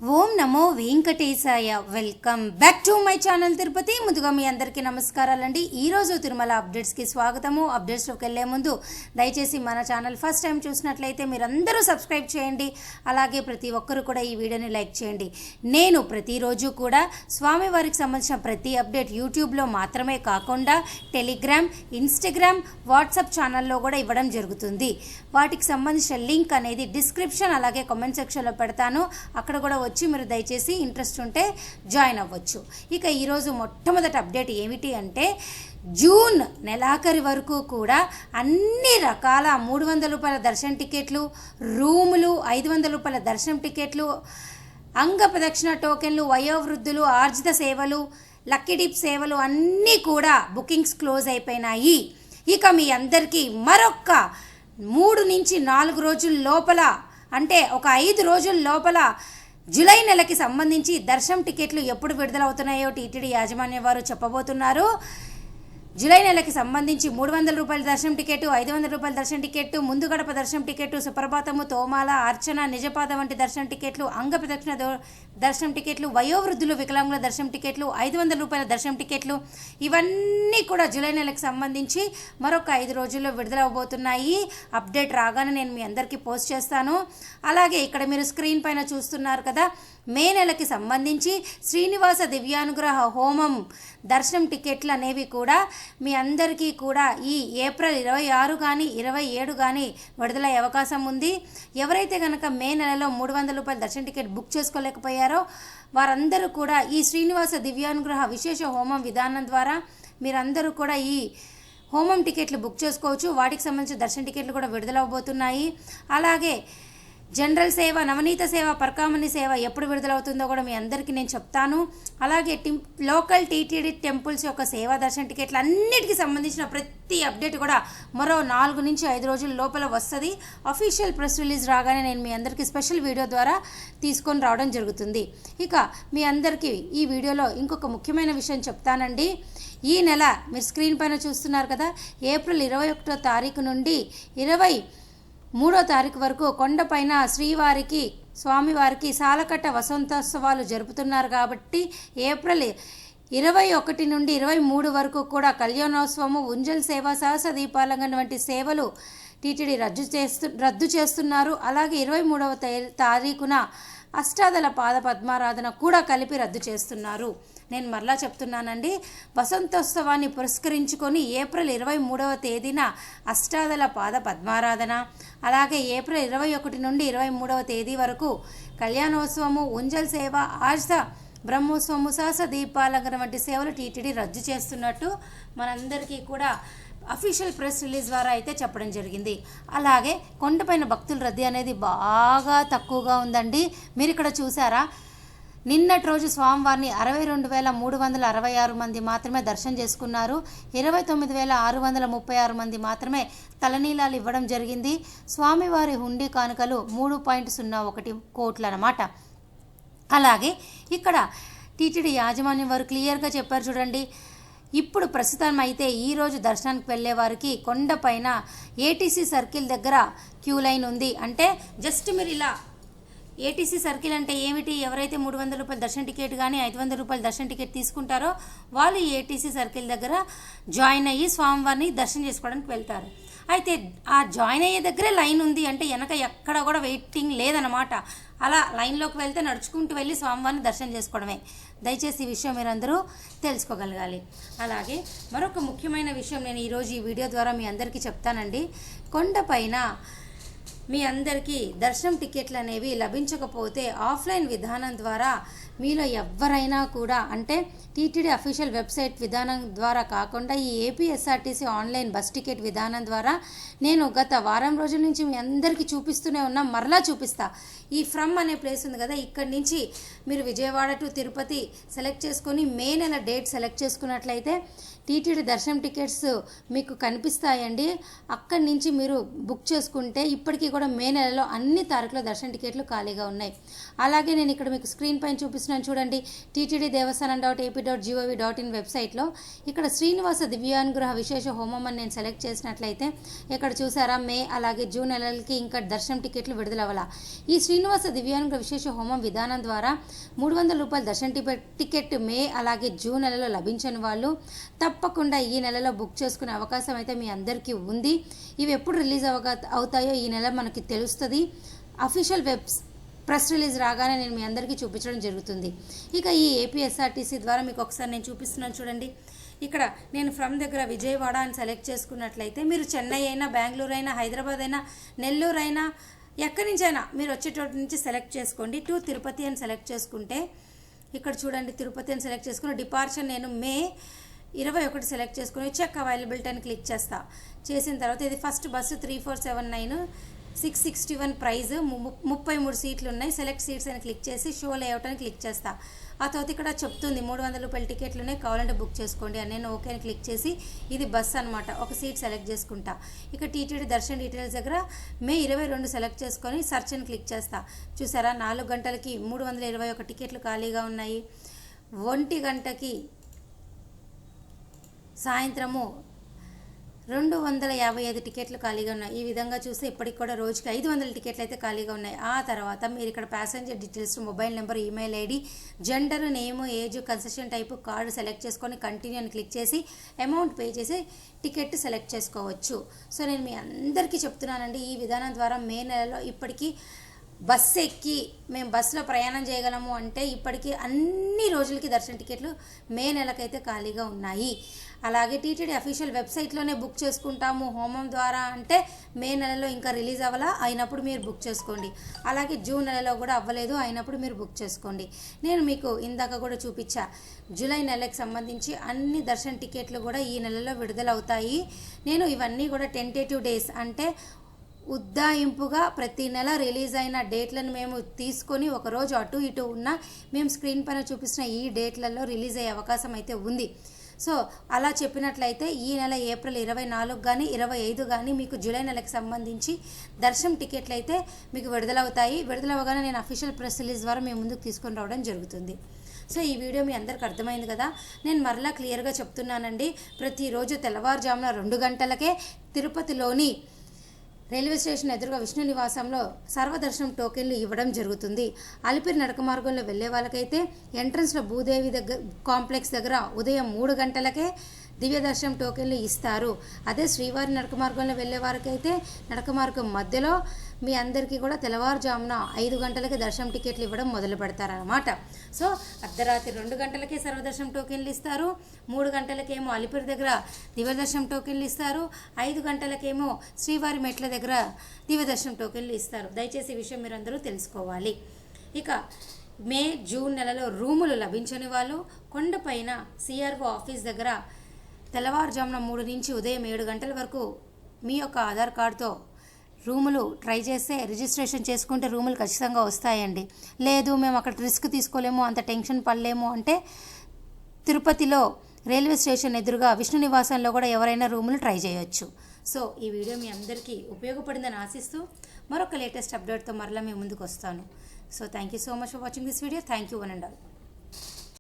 Om Namo Venkatesaya. Welcome back to my channel Tirupati. ముందుగా మీ అందరికీ నమస్కారాలండి. ఈరోజు తిరుమల అప్డేట్స్కి స్వాగతము. అప్డేట్స్లోకి వెళ్ళే ముందు దయచేసి మన ఛానల్ ఫస్ట్ టైం చూసినట్లయితే మీరందరూ సబ్స్క్రైబ్ చేయండి. అలాగే ప్రతి ఒక్కరు కూడా ఈ వీడియోని లైక్ చేయండి. నేను ప్రతిరోజు కూడా స్వామివారికి సంబంధించిన ప్రతి అప్డేట్ యూట్యూబ్లో మాత్రమే కాకుండా టెలిగ్రామ్, ఇన్స్టాగ్రామ్, వాట్సాప్ ఛానల్లో కూడా ఇవ్వడం జరుగుతుంది. వాటికి సంబంధించిన లింక్ అనేది డిస్క్రిప్షన్ అలాగే కామెంట్ సెక్షన్లో పెడతాను. అక్కడ కూడా వచ్చి మీరు దయచేసి ఇంట్రెస్ట్ ఉంటే జాయిన్ అవ్వచ్చు. ఇక ఈరోజు మొట్టమొదటి అప్డేట్ ఏమిటి అంటే, జూన్ నెలాఖరి వరకు కూడా అన్ని రకాల 300 రూపాయల దర్శన టికెట్లు, రూములు, 500 రూపాయల దర్శనం టికెట్లు, అంగ ప్రదక్షిణ టోకెన్లు, వయోవృద్ధులు, ఆర్జిత సేవలు, లక్కీ డిప్ సేవలు అన్నీ కూడా బుకింగ్స్ క్లోజ్ అయిపోయినాయి. ఇక మీ అందరికీ మరొక్క 3 నుంచి 4 రోజుల లోపల, అంటే ఒక 5 రోజుల లోపల జూలై నెలకి సంబంధించి దర్శనం టికెట్లు ఎప్పుడు విడుదలవుతున్నాయో టీటీడీ యాజమాన్యం వారు చెప్పబోతున్నారు. జూలై నెలకి సంబంధించి 300 రూపాయల దర్శనం టికెట్, 500 రూపాయల దర్శనం టికెట్, ముందు గడప దర్శనం టికెట్, సుప్రభాతము, తోమాల, అర్చన, నిజపాద వంటి దర్శనం టికెట్లు, అంగ ప్రదక్షిణ దర్శనం టికెట్లు, వయోవృద్ధులు, వికలాంగుల దర్శనం టికెట్లు, 500 రూపాయల దర్శనం టికెట్లు, ఇవన్నీ కూడా జూలై నెలకు సంబంధించి మరొక 5 రోజుల్లో విడుదలవబోతున్నాయి. అప్డేట్ రాగానే నేను మీ అందరికీ పోస్ట్ చేస్తాను. అలాగే ఇక్కడ మీరు స్క్రీన్ పైన చూస్తున్నారు కదా, మే నెలకి సంబంధించి శ్రీనివాస దివ్యానుగ్రహ హోమం దర్శనం టికెట్లు అనేవి కూడా మీ అందరికీ కూడా ఈ ఏప్రిల్ 26 కానీ 27 కానీ విడుదలయ్యే అవకాశం ఉంది. ఎవరైతే కనుక మే నెలలో 300 రూపాయల దర్శన టికెట్ బుక్ చేసుకోలేకపోయారో వారందరూ కూడా ఈ శ్రీనివాస దివ్యానుగ్రహ విశేష హోమం విధానం ద్వారా మీరందరూ కూడా ఈ హోమం టికెట్లు బుక్ చేసుకోవచ్చు. వాటికి సంబంధించిన దర్శన టికెట్లు కూడా విడుదలవబోతున్నాయి. అలాగే జనరల్ సేవ, నవనీత సేవ, పర్కామణి సేవ ఎప్పుడు విడుదలవుతుందో కూడా మీ అందరికీ నేను చెప్తాను. అలాగే లోకల్ టీటీడీ టెంపుల్స్ యొక్క సేవా దర్శన టికెట్లు అన్నిటికీ సంబంధించిన ప్రతి అప్డేట్ కూడా మరో 4 నుంచి 5 రోజుల లోపల వస్తుంది. అఫీషియల్ ప్రెస్ రిలీజ్ రాగానే నేను మీ అందరికీ స్పెషల్ వీడియో ద్వారా తీసుకొని రావడం జరుగుతుంది. ఇక మీ అందరికీ ఈ వీడియోలో ఇంకొక ముఖ్యమైన విషయం చెప్తానండి. ఈ నెల మీరు స్క్రీన్ పైన చూస్తున్నారు కదా, ఏప్రిల్ 21వ తారీఖు నుండి 23వ తారీఖు వరకు కొండపైన శ్రీవారికి, స్వామివారికి సాలకట్ట వసంతోత్సవాలు జరుపుతున్నారు. కాబట్టి ఏప్రిల్ 21 నుండి 23 వరకు కూడా కళ్యాణోత్సవము, ఉంజల్ సేవ, సహస్ర దీపాలంకరణ వంటి సేవలు టీటీడీ రద్దు చేస్తున్నారు. అలాగే 23వ తారీఖున అష్టాదళ పాద పద్మారాధన కూడా కలిపి రద్దు చేస్తున్నారు. నేను మరలా చెప్తున్నానండి, వసంతోత్సవాన్ని పురస్కరించుకొని ఏప్రిల్ 23వ తేదీన అష్టాదళ పాద పద్మారాధన, అలాగే ఏప్రిల్ 21 నుండి 23వ తేదీ వరకు కళ్యాణోత్సవము, ఉంజల్ సేవ, ఆర్జిత బ్రహ్మోత్సవము, సహస్ర దీపాలంకరణ వంటి సేవలు టీటీడీ రద్దు చేస్తున్నట్టు మనందరికీ కూడా అఫీషియల్ ప్రెస్ రిలీజ్ ద్వారా అయితే చెప్పడం జరిగింది. అలాగే కొండపైన భక్తుల రద్దీ అనేది బాగా తక్కువగా ఉందండి. మీరు ఇక్కడ చూసారా, నిన్నటి రోజు స్వామివారిని 62,366 మంది మాత్రమే దర్శనం చేసుకున్నారు. 29,636 మంది మాత్రమే తలనీలాలు ఇవ్వడం జరిగింది. స్వామివారి హుండీ కానుకలు 3.01 కోట్లు అన్నమాట. అలాగే ఇక్కడ టీటీడీ యాజమాన్యం వారు క్లియర్గా చెప్పారు చూడండి. ఇప్పుడు ప్రస్తుతం అయితే ఈరోజు దర్శనానికి వెళ్ళే వారికి కొండపైన ఏటీసీ సర్కిల్ దగ్గర క్యూ లైన్ ఉంది. అంటే జస్ట్ మీరు ఇలా, ఏటీసీ సర్కిల్ అంటే ఏమిటి, ఎవరైతే 300 రూపాయల దర్శన టికెట్ కానీ 500 రూపాయల దర్శన టికెట్ తీసుకుంటారో వాళ్ళు ఏటీసీ సర్కిల్ దగ్గర జాయిన్ అయ్యి స్వామివారిని దర్శనం చేసుకోవడానికి వెళ్తారు. అయితే ఆ జాయిన్ అయ్యే దగ్గరే లైన్ ఉంది అంటే వెనక ఎక్కడ కూడా వెయిటింగ్ లేదనమాట. అలా లైన్లోకి వెళ్తే నడుచుకుంటూ వెళ్ళి స్వామివారిని దర్శనం చేసుకోవడమే. దయచేసి ఈ విషయం మీరందరూ తెలుసుకోగలగాలి. అలాగే మరొక ముఖ్యమైన విషయం నేను ఈరోజు ఈ వీడియో ద్వారా మీ అందరికీ చెప్తానండి. కొండపైన మీ అందరికీ దర్శనం టికెట్లు అనేవి లభించకపోతే ఆఫ్లైన్ విధానం ద్వారా మీలో ఎవరైనా కూడా, అంటే టీటీడీ అఫీషియల్ వెబ్సైట్ విధానం ద్వారా కాకుండా ఈ ఏపీఎస్ఆర్టీసీ ఆన్లైన్ బస్ టికెట్ విధానం ద్వారా నేను గత వారం రోజుల నుంచి మీ అందరికీ చూపిస్తూనే ఉన్నా, మరలా చూపిస్తా. ఈ ఫ్రమ్ అనే ప్లేస్ ఉంది కదా, ఇక్కడి నుంచి మీరు విజయవాడ టు తిరుపతి సెలెక్ట్ చేసుకొని మే నెల డేట్ సెలెక్ట్ చేసుకున్నట్లయితే టీటీడీ దర్శనం టికెట్స్ మీకు కనిపిస్తాయండి. అక్కడి నుంచి మీరు బుక్ చేసుకుంటే ఇప్పటికీ కూడా కూడా మే నెలలో అన్ని తారీఖుల దర్శన టికెట్లు ఖాళీగా ఉన్నాయి. అలాగే నేను ఇక్కడ మీకు స్క్రీన్ పైన చూపిస్తున్నాను చూడండి, ttddevastanam.ap.gov.in వెబ్సైట్లో ఇక్కడ శ్రీనివాస దివ్యానుగ్రహ విశేష హోమం అని నేను సెలెక్ట్ చేసినట్లయితే ఇక్కడ చూసారా మే అలాగే జూన్ నెలలకి ఇంకా దర్శనం టికెట్లు విడుదలవ్వాల. ఈ శ్రీనివాస దివ్యానుగ్రహ విశేష హోమం విధానం ద్వారా 300 రూపాయల దర్శన టికెట్ మే అలాగే జూన్ నెలలో లభించని వాళ్ళు తప్పకుండా ఈ నెలలో బుక్ చేసుకునే అవకాశం అయితే మీ అందరికీ ఉంది. ఇవి ఎప్పుడు రిలీజ్ అవుతాయో ఈ నెల మనకి తెలుస్తుంది. అఫీషియల్ ప్రెస్ రిలీజ్ రాగానే నేను మీ అందరికీ చూపించడం జరుగుతుంది. ఇక ఈ ఏపీఎస్ఆర్టీసీ ద్వారా మీకు ఒకసారి నేను చూపిస్తున్నాను చూడండి. ఇక్కడ నేను ఫ్రమ్ దగ్గర విజయవాడ అని సెలెక్ట్ చేసుకున్నట్లయితే మీరు చెన్నై అయినా, బెంగళూరు అయినా, హైదరాబాద్ అయినా, నెల్లూరు అయినా, ఎక్కడి నుంచైనా మీరు వచ్చేటోటి నుంచి సెలెక్ట్ చేసుకోండి. టు తిరుపతి అని సెలెక్ట్ చేసుకుంటే ఇక్కడ చూడండి, తిరుపతి అని సెలెక్ట్ చేసుకుని డిపార్చర్ నేను మే 21 సెలెక్ట్ చేసుకుని చెక్ అవైలబిలిటీ అని క్లిక్ చేసిన తర్వాత ఇది ఫస్ట్ బస్సు 3479 661 ప్రైజ్, 33 సీట్లు ఉన్నాయి. సెలెక్ట్ సీట్స్ అని క్లిక్ చేసి షో లేఅవుట్ అని క్లిక్ చేస్తా. ఆ తర్వాత ఇక్కడ చెప్తుంది 300 రూపాయల టికెట్లు ఉన్నాయి, కావాలంటే బుక్ చేసుకోండి అని. నేను ఓకే అని క్లిక్ చేసి ఇది బస్ అనమాట, ఒక సీట్ సెలెక్ట్ చేసుకుంటా. ఇక టీటీడీ దర్శన్ డీటెయిల్స్ దగ్గర మే 22 సెలెక్ట్ చేసుకొని సర్చ్ అని క్లిక్ చేస్తా. చూసారా 4 గంటలకి 321 టికెట్లు ఖాళీగా ఉన్నాయి. 1 గంటకి సాయంత్రము 255 టికెట్లు ఖాళీగా ఉన్నాయి. ఈ విధంగా చూస్తే ఇప్పటికి కూడా రోజుకి 500 టికెట్లు అయితే ఖాళీగా ఉన్నాయి. ఆ తర్వాత మీరు ఇక్కడ passenger details, mobile number, email ID, gender, name, age, concession type card select చేసుకొని కంటిన్యూ అని క్లిక్ చేసి అమౌంట్ పే చేసి టికెట్ సెలెక్ట్ చేసుకోవచ్చు. సో నేను మీ అందరికీ చెప్తున్నానండి, ఈ విధానం ద్వారా మే నెలలో ఇప్పటికీ బస్సు ఎక్కి మేము బస్సులో ప్రయాణం చేయగలము అంటే ఇప్పటికీ అన్ని రోజులకి దర్శన టికెట్లు మే నెలకైతే ఖాళీగా ఉన్నాయి. అలాగే టీటీడీ అఫీషియల్ వెబ్సైట్లోనే బుక్ చేసుకుంటాము హోమం ద్వారా అంటే మే నెలలో ఇంకా రిలీజ్ అవ్వాలా, అయినప్పుడు మీరు బుక్ చేసుకోండి. అలాగే జూన్ నెలలో కూడా అవ్వలేదు, అయినప్పుడు మీరు బుక్ చేసుకోండి. నేను మీకు ఇందాక కూడా చూపించా, జూలై నెలకు సంబంధించి అన్ని దర్శన టికెట్లు కూడా ఈ నెలలో విడుదలవుతాయి. నేను ఇవన్నీ కూడా టెంటేటివ్ డేస్ అంటే ఉద్దాయింపుగా ప్రతి నెల రిలీజ్ అయిన డేట్లను మేము తీసుకొని ఒకరోజు అటు ఇటు ఉన్న మేము స్క్రీన్ పైన చూపిస్తున్న ఈ డేట్లలో రిలీజ్ అయ్యే అవకాశం అయితే ఉంది. సో అలా చెప్పినట్లయితే ఈ నెల ఏప్రిల్ 24 కానీ 25 కానీ మీకు జూలై నెలకు సంబంధించి దర్శనం టికెట్లు అయితే మీకు విడుదలవుతాయి. విడుదలవగానే నేను అఫీషియల్ ప్రెస్ రిలీజ్ ద్వారా మీ ముందుకు తీసుకొని రావడం జరుగుతుంది. సో ఈ వీడియో మీ అందరికి అర్థమైంది కదా. నేను మరలా క్లియర్గా చెప్తున్నానండి, ప్రతిరోజు తెల్లవారుజామున 2 గంటలకే తిరుపతిలోని రైల్వే స్టేషన్ ఎదురుగా విష్ణు నివాసంలో సర్వదర్శనం టోకెన్లు ఇవ్వడం జరుగుతుంది. అలిపిరి నడక మార్గంలో వెళ్ళే వాళ్ళకైతే ఎంట్రన్స్లో భూదేవి కాంప్లెక్స్ దగ్గర ఉదయం 3 గంటలకే దివ్య దర్శనం టోకెన్లు ఇస్తారు. అదే శ్రీవారి నడక మార్గంలో వెళ్ళే వారికైతే నడక మార్గం మధ్యలో మీ అందరికీ కూడా తెల్లవారుజామున 5 గంటలకి దర్శనం టికెట్లు ఇవ్వడం మొదలు పెడతారనమాట. సో అర్ధరాత్రి 2 గంటలకే సర్వదర్శనం టోకెన్లు ఇస్తారు, 3 గంటలకేమో అలిపిరి దగ్గర దివ్య దర్శనం టోకెన్లు ఇస్తారు, 5 గంటలకేమో శ్రీవారి మెట్ల దగ్గర దివ్య దర్శనం టోకెన్లు ఇస్తారు. దయచేసి ఈ విషయం మీరు అందరూ తెలుసుకోవాలి. ఇక మే జూన్ నెలలో రూములు లభించని వాళ్ళు కొండపైన సిఆర్ఓ ఆఫీస్ దగ్గర తెల్లవారుజామున 3 నుంచి ఉదయం 7 గంటల వరకు మీ యొక్క ఆధార్ కార్డుతో రూములు ట్రై చేస్తే రిజిస్ట్రేషన్ చేసుకుంటే రూములు ఖచ్చితంగా వస్తాయండి. లేదు మేము అక్కడ రిస్క్ తీసుకోలేము, అంత టెన్షన్ పడలేము అంటే తిరుపతిలో రైల్వే స్టేషన్ ఎదురుగా విష్ణు నివాసంలో కూడా ఎవరైనా రూములు ట్రై చేయొచ్చు. సో ఈ వీడియో మీ అందరికీ ఉపయోగపడిందని ఆశిస్తూ మరొక లేటెస్ట్ అప్డేట్తో మరలా మీ ముందుకు వస్తాను. So thank you so much for watching this video. Thank you one and all.